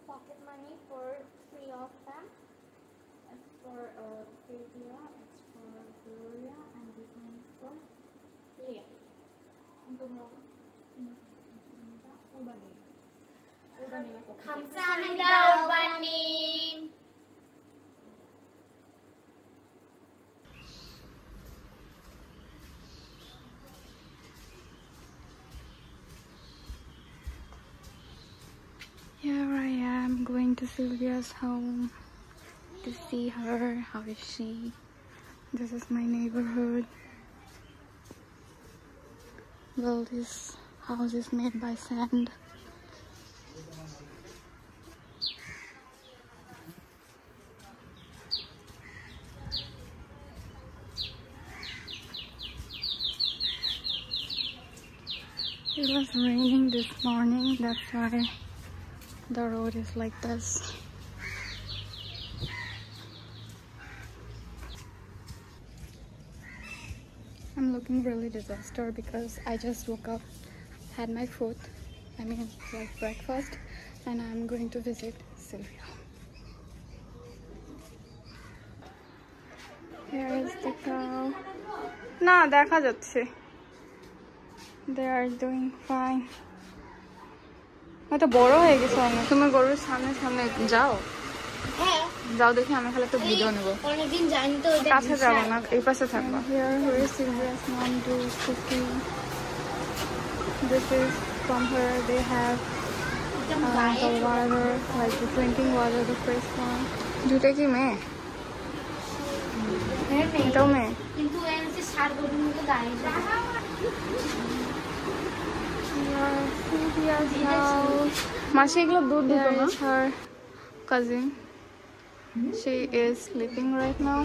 pocket money for 3 of them. It's for Sylvia, it's for Gloria, and this one is for Leah. 감사합니다, 오빠님. Here I am going to Sylvia's home to see her. How is she? This is my neighborhood. Well, this house is made by sand. It was raining this morning, that's why the road is like this. I'm looking really disaster because I just woke up, had my food, like breakfast, and I'm going to visit Sylvia. Here is the cow. Na, dekha jacche. They are doing fine. তো বড় হয়ে গেছে অনেক। তুমি গরুর সামনে সামনে যাও? হ্যাঁ যাও, দেখি আমি খালি একটা ভিডিও নেব। অনেকদিন যাইনি তো, ওইটা কাছে যাব না, এই পাশে থাকবা। Here is Sylvia's mom do cooking. This is from her. They have the water, like the drinking water, the fresh one. দুটো কি মেয়ে? এটাও মেয়ে? কিন্তু এর যে সার গরুর মতো গায়ে মাসি এগুলো দুধ দিত না? Her cousin. She is sleeping right now.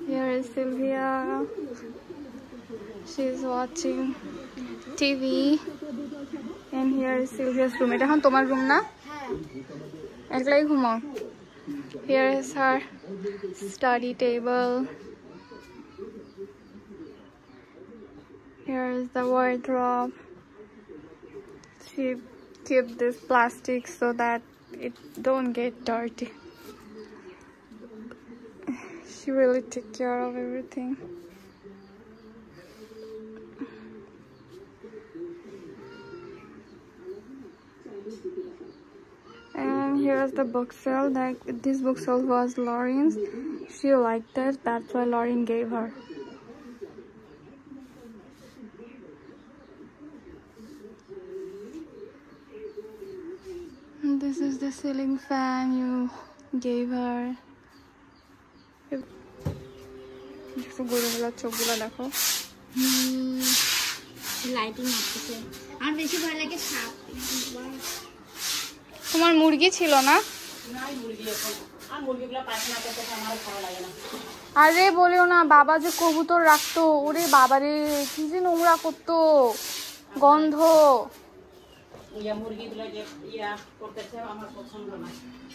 Here is Sylvia. She is watching TV. And here is Sylvia's room. এটা এখন তোমার রুম না? হ্যাঁ একলাই ঘুমাও? Here is her study table. Here is the wardrobe. She keep this plastic so that it don't get dirty. She really take care of everything. And here's the book sale. Like this book sale was Lauren's. She liked it. That's why Lauren gave her. This is the ceiling fan you gave her. দেখো গরুগুলোর চোখগুলো দেখো। Lighting আসছে। আর বেশি ভয় লাগে সাপ। তোমার মুরগি ছিল না? নাই মুরগি এখন। আর মুরগিগুলো পায়খানা করতে আমার ভালো লাগে না। আরে বলিও না, বাবা যে কবুতর রাখতো, ওরে বাবারে কি যে নোংরা করতো, গন্ধ। মুরগিগুলো যে করতেছে আমার পছন্দ না।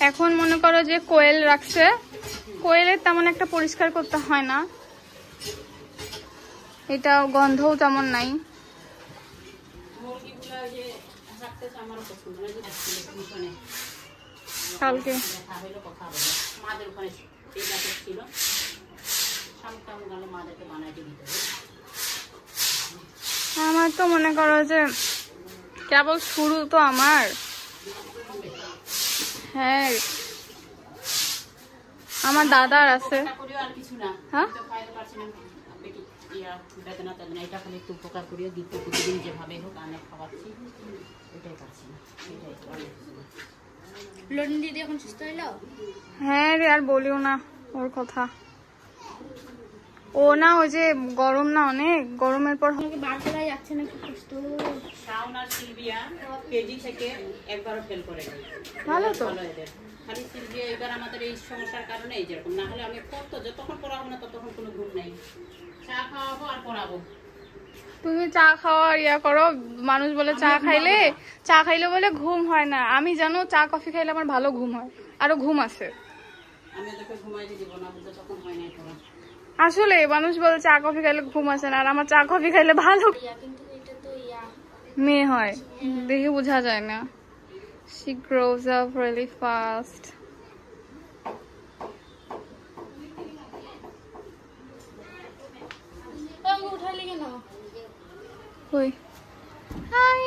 এখন মনে করো যে কোয়েল রাখছে, কোয়েলের তেমন একটা পরিষ্কার করতে হয় না, এটা গন্ধও তেমন নাই। মুরগিগুলো যে রাখতেছে আমার পছন্দ না। যে কালকে কথা বলে মাদের ওখানে ছিল, সামটাম গেল মাদেরকে বানাইতে দিতে হবে। আমার তো মনে করো যে কেবল শুরু তো আমার। হ্যাঁ আমার দাদার আছে। আর কিছু না, হ্যাঁ খাইতে পারছি না বেদনা তেদনা, এটা খালি একটু উপকার করিয়ে দিতে প্রতিদিন যেভাবে হোক আনে খাওয়াচ্ছি, এটাই পারছি না। লন্ডন দিদি এখন সুস্থ হইলো? হ্যাঁ রে, আর বলিও না ওর কথা। ও না ওই যে গরম না, অনেক গরমের পর বার করা যাচ্ছে না, কি কষ্ট। শাওন আর সিলভিয়া কেজি থেকে একবারও ফেল করে নাই। ভালো তো। এদের খালি সিলভিয়া এবার আমাদের এই সমস্যার কারণে এই যেরকম, না হলে আমি যতক্ষণ পড়াবো না ততক্ষণ কোনো ঘুম নেই। চা খাওয়াবো আর পড়াবো। তুমি চা খাওয়া ইয়া করো, মানুষ বলে চা খাইলে বলে ঘুম হয় না। আমি জানো চা কফি খাইলে আমার ভালো ঘুম হয়, আরো ঘুম আসে। আমি ওদেরকে ঘুমাইতে দিব না, বুঝে তখন হয় নাই পড়া। আসলে মানুষ বলে চা কফি খাইলে ঘুম আসে না, আর আমার চা কফি খাইলে ভালো। কিন্তু এটা তো মেয়ে হয়, দেখে বোঝা যায় না। She grows up really fast. উঠাইলি কেন? ওই হাই,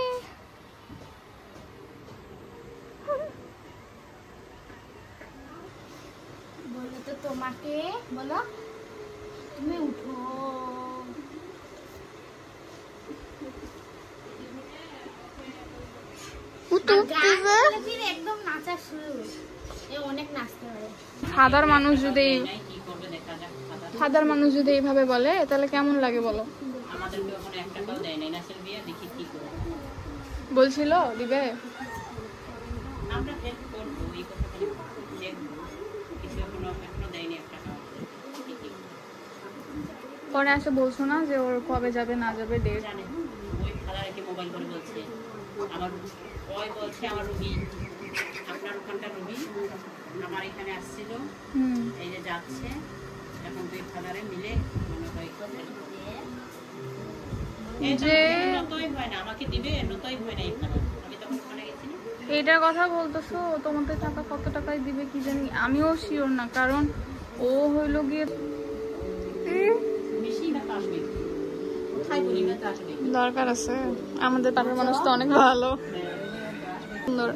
বলো তো তোমাকে, বলো তুমি উঠো। একদম নাচা শুরু, অনেক নাচতে হবে। ফাদার মানুষ যদি এইভাবে বলে তাহলে কেমন লাগে বলো? বলছিল দিবে, পরে আসে বলছো না যে ওর কবে যাবে না যাবে ডেট? মোবাইল করে বলছে আমার ওই বলছে আমার রুগী, আপনার ওখানকার রুগী আমার এখানে আসছিল, এই যে যাচ্ছে, এখন দুই ফাদারে মিলে মনে হয় আমাকে দিবে, নতই হয় না। আমি তখন ওখানে গেছি, এইটার কথা বলতেছো, তোমাদের টাকা কত টাকায় দিবে কি জানি, আমিও শিওর না, কারণ ও হইলো গিয়ে দরকার আছে। আমাদের পাড়ার মানুষ তো অনেক ভালো, সুন্দর।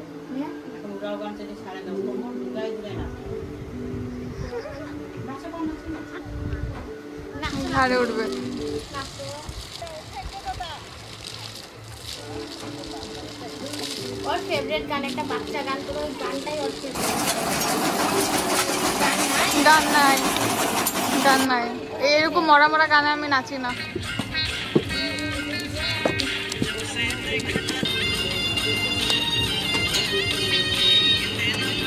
ঘাড়ে উঠবে। ওর ফেভারিট গান একটা বাচ্চা গান, করে ওই গানটাই ওর গান নাই এরকম মরা মরা গানে আমি নাচি না।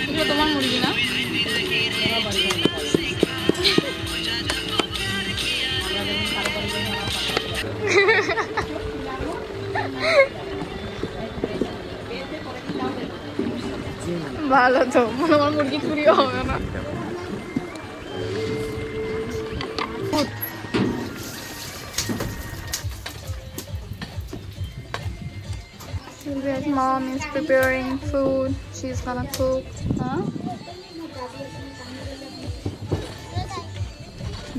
এগুলো তোমার মুরগি না? ভালো তো, আমার মুরগি চুরিও হবে না। Sylvia's mom is preparing food. She's gonna cook. Huh?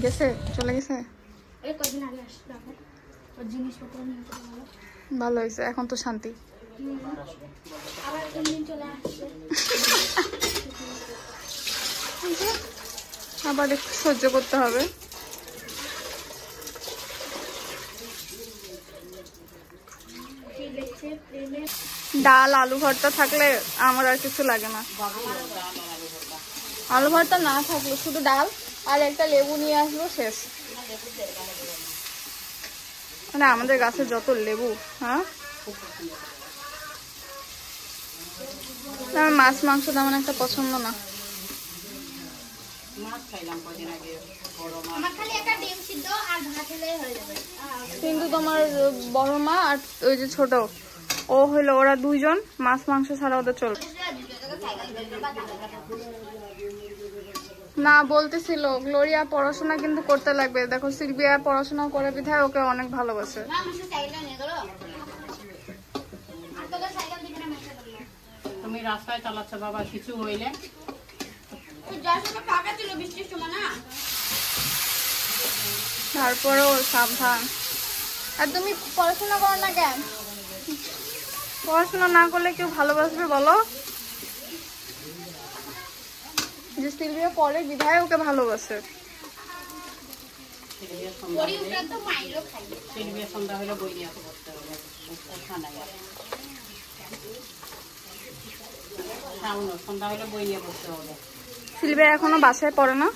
গেছে, চলে গেছে। ভালো হয়েছে, এখন তো শান্তি। আবার একটু সহ্য করতে হবে। ডাল আলু ভর্তা থাকলে আমার আর কিছু লাগে না। আলু ভর্তা না থাকলো, শুধু ডাল আর একটা লেবু নিয়ে আসলো, শেষ। মানে আমাদের গাছে যত লেবু, হ্যাঁ। আমার মাছ মাংস তেমন একটা পছন্দ না। কিন্তু তোমার বড় মা আর ওই যে ছোট ও হইলো, ওরা দুইজন মাছ মাংস ছাড়া ওদের চলবে না। বলতেছিল গ্লোরিয়া পড়াশোনা কিন্তু করতে লাগবে। দেখো সিলভিয়া পড়াশোনা করে বিধায় ওকে অনেক ভালোবাসে। তুমি রাস্তায় চালাচ্ছ বাবা, কিছু হইলে তারপরেও সাবধান। আর তুমি পড়াশোনা করো না কেন? পড়াশোনা না করলে কেউ ভালোবাসবে বলো? যে সিলভিয়া পড়ে বিধায় ওকে ভালোবাসে। সন্ধ্যা হলে বই নিয়ে পড়তে হবে, সন্ধ্যা হলে বই নিয়ে পড়তে হবে। সিলভিয়া এখনো বাসায় পড়ে না?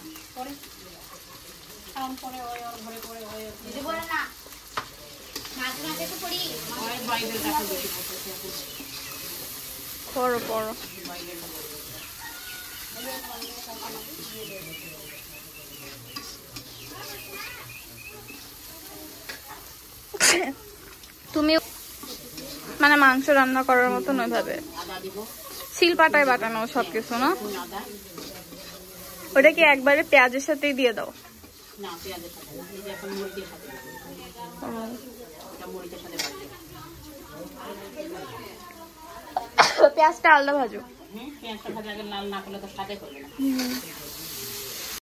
পড়ো পড়ো। তুমি মানে মাংস রান্না করার মতো নয় ভাবে শিল পাটায় বাটানো সবকিছু না? ওটা কি একবারে পেঁয়াজের সাথেই দিয়ে দাও? না, পেঁয়াজের সাথে না, এই যে এখন মুরগির সাথে, এটা মুরগির সাথে বাটবে। পেঁয়াজটা আলাদা ভাজো। পেঁয়াজটা ভাজা আগে লাল না করলে তো স্বাদে করবে না।